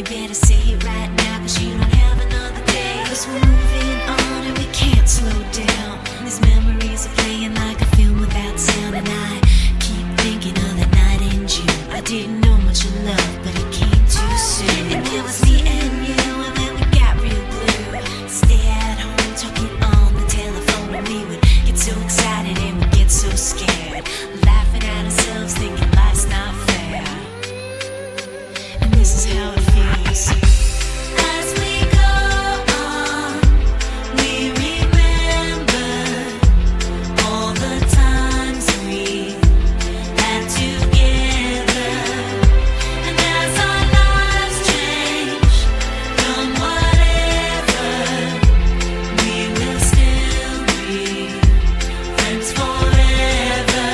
You better say it right now, 'cause you don't have another day. 'Cause we're moving on and we can't slow down. These memories are playing like a film without sound. And I keep thinking of that night in June. I didn't know much of love, but it came too soon. And it was me and you, and then we got real blue. Stay at home talking on the telephone, and we would get so excited and we'd get so scared, laughing at ourselves, thinking life's not fair. And this is how it feels. As we go on, we remember all the times we had together. And as our lives change from whatever, we will still be friends forever.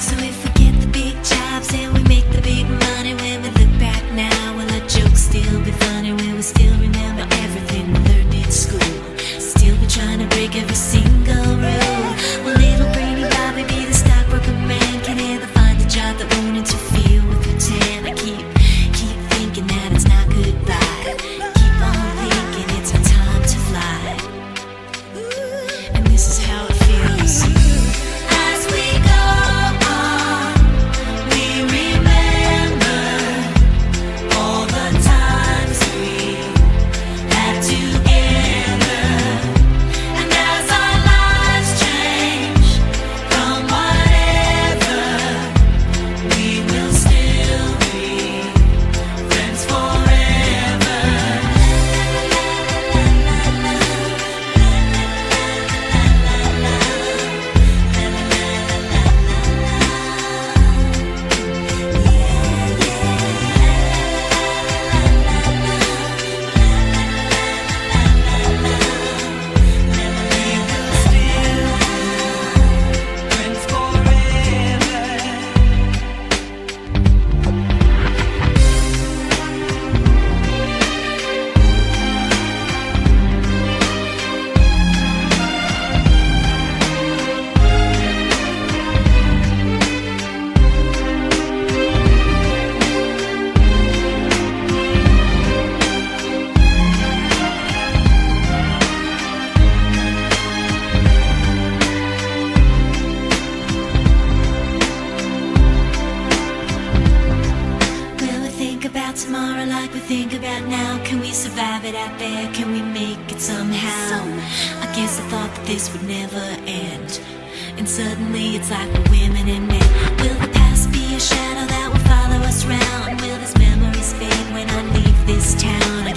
So if we get the big jobs and we make the big money, when we look back now, will our jokes still be funny? Will we still remember everything we learned in school? Still be trying to break every single rule? Will little brainy Bobby be the stockbroker man? Can he ever find a job that won't interfere with your tan? I keep thinking that it's not goodbye. Keep on thinking it's our time to fly. And this is how it feels. As we go on, we remember all the times we had together. And as our lives change from whatever, we will still be friends forever. Will we think about tomorrow like we think about now? Can we survive it out there? Can we make it somehow? I guess I thought that this would never end, and suddenly it's like we're women and men. Will the past be a shadow that will follow us round? Will these memories fade when I leave this town? I